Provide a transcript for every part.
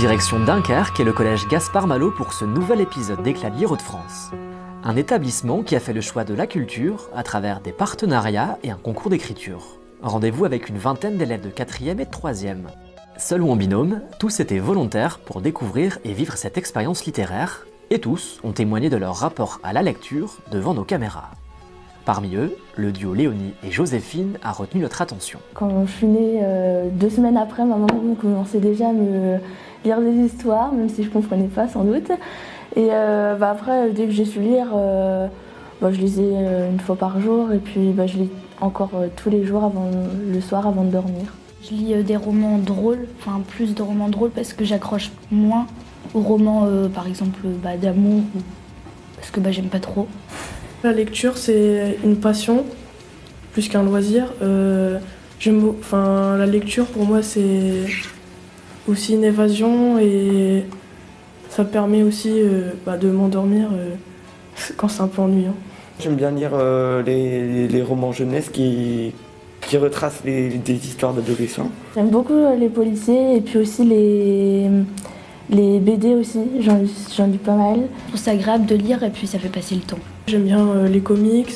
Direction Dunkerque et le collège Gaspard Malo pour ce nouvel épisode d'Éclat de lire Hauts-de-France. Un établissement qui a fait le choix de la culture à travers des partenariats et un concours d'écriture. Rendez-vous avec une vingtaine d'élèves de 4e et de 3e. Seuls ou en binôme, tous étaient volontaires pour découvrir et vivre cette expérience littéraire, et tous ont témoigné de leur rapport à la lecture devant nos caméras. Parmi eux, le duo Léonie et Joséphine a retenu notre attention. Quand je suis née, 2 semaines après, ma maman commençait déjà à me lire des histoires, même si je ne comprenais pas sans doute. Et après, dès que j'ai su lire, je lisais une fois par jour et puis je lis encore tous les jours le soir avant de dormir. Je lis des romans drôles, enfin plus de romans drôles parce que j'accroche moins aux romans par exemple d'amour parce que j'aime pas trop. La lecture, c'est une passion plus qu'un loisir. La lecture, pour moi, c'est aussi une évasion et ça permet aussi de m'endormir quand c'est un peu ennuyant. J'aime bien lire les romans jeunesse qui retracent des histoires d'adolescents. J'aime beaucoup les policiers et puis aussi les BD aussi, j'en lis pas mal. Je trouve ça agréable de lire et puis ça fait passer le temps. J'aime bien les comics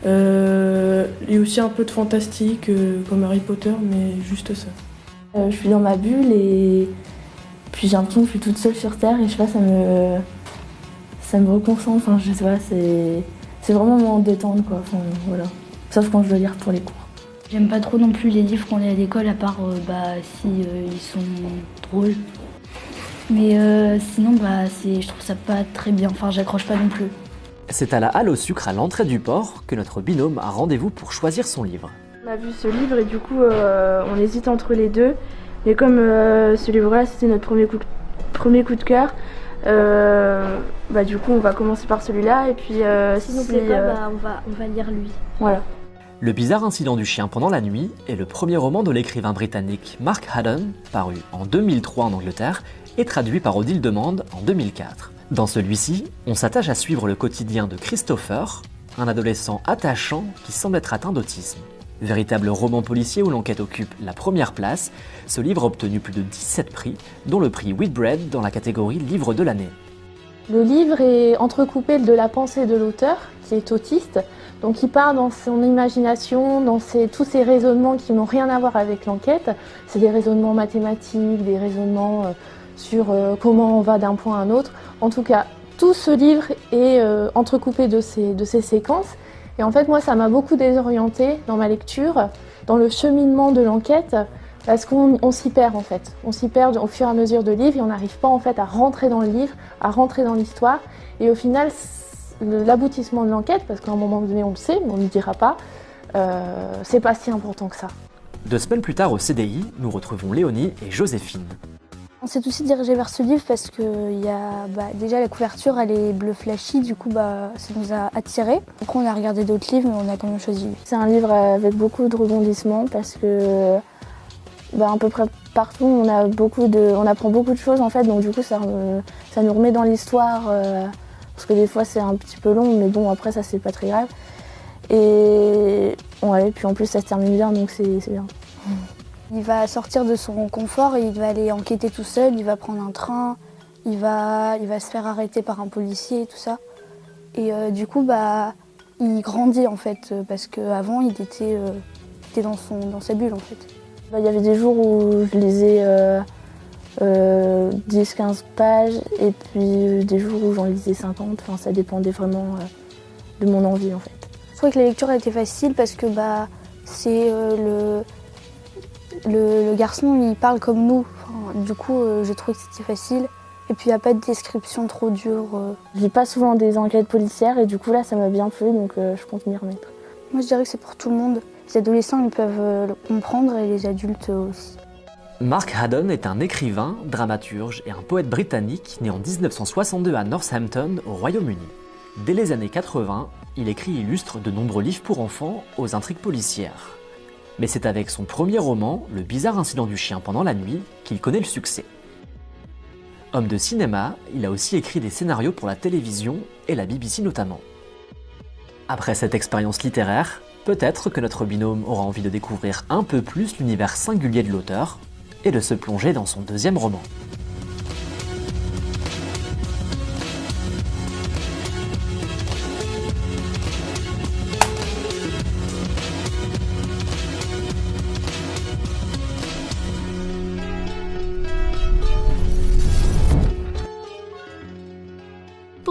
et aussi un peu de fantastique comme Harry Potter, mais juste ça. Je suis dans ma bulle et puis j'ai l'impression que je suis toute seule sur Terre et je sais pas, ça me reconcentre, enfin je sais pas, c'est vraiment un moment de détente quoi, enfin voilà. Sauf quand je dois lire pour les cours. J'aime pas trop non plus les livres qu'on lit à l'école à part si ils sont drôles. Mais sinon je trouve ça pas très bien, enfin j'accroche pas non plus. C'est à la halle au sucre à l'entrée du port que notre binôme a rendez-vous pour choisir son livre. On a vu ce livre et du coup on hésite entre les deux. Mais comme ce livre-là c'était notre premier coup de cœur, du coup on va commencer par celui-là et puis s'il nous plaît pas, on va lire lui. Voilà. Le bizarre incident du chien pendant la nuit est le premier roman de l'écrivain britannique Mark Haddon, paru en 2003 en Angleterre et traduit par Odile Demande en 2004. Dans celui-ci, on s'attache à suivre le quotidien de Christopher, un adolescent attachant qui semble être atteint d'autisme. Véritable roman policier où l'enquête occupe la première place, ce livre a obtenu plus de 17 prix, dont le prix Whitbread dans la catégorie Livre de l'année. Le livre est entrecoupé de la pensée de l'auteur, qui est autiste, donc il part dans son imagination, dans tous ces raisonnements qui n'ont rien à voir avec l'enquête. C'est des raisonnements mathématiques, des raisonnements sur comment on va d'un point à un autre. En tout cas, tout ce livre est entrecoupé de ces séquences. Et en fait, moi, ça m'a beaucoup désorientée dans ma lecture, dans le cheminement de l'enquête, parce qu'on s'y perd en fait. On s'y perd au fur et à mesure de livre et on n'arrive pas en fait à rentrer dans le livre, à rentrer dans l'histoire. Et au final, l'aboutissement de l'enquête, parce qu'à un moment donné on le sait, mais on ne le dira pas, c'est pas si important que ça. 2 semaines plus tard au CDI, nous retrouvons Léonie et Joséphine. On s'est aussi dirigé vers ce livre parce que déjà la couverture elle est bleu flashy, du coup ça nous a attirés. Après on a regardé d'autres livres mais on a quand même choisi lui. C'est un livre avec beaucoup de rebondissements parce que à peu près partout on apprend beaucoup de choses en fait, donc du coup ça nous remet dans l'histoire parce que des fois c'est un petit peu long mais bon après ça c'est pas très grave. Et puis en plus ça se termine bien donc c'est bien. Il va sortir de son confort et il va aller enquêter tout seul, il va prendre un train, il va se faire arrêter par un policier et tout ça. Et du coup, il grandit en fait, parce qu'avant, il était dans sa bulle en fait. Il y avait des jours où je lisais 10-15 pages et puis des jours où j'en lisais 50, enfin, ça dépendait vraiment de mon envie en fait. Je trouvais que la lecture était facile parce que c'est le garçon, il parle comme nous. Enfin, du coup, j'ai trouvé que c'était facile. Et puis, il n'y a pas de description trop dure. Je lis pas souvent des enquêtes policières et du coup, là, ça m'a bien plu, donc je compte m'y remettre. Moi, je dirais que c'est pour tout le monde. Les adolescents, ils peuvent le comprendre et les adultes aussi. Mark Haddon est un écrivain, dramaturge et un poète britannique né en 1962 à Northampton, au Royaume-Uni. Dès les années 80, il écrit et illustre de nombreux livres pour enfants aux intrigues policières. Mais c'est avec son premier roman, Le bizarre incident du chien pendant la nuit, qu'il connaît le succès. Homme de cinéma, il a aussi écrit des scénarios pour la télévision et la BBC notamment. Après cette expérience littéraire, peut-être que notre binôme aura envie de découvrir un peu plus l'univers singulier de l'auteur et de se plonger dans son deuxième roman.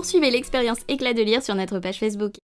poursuivez l'expérience Éclat de lire sur notre page Facebook.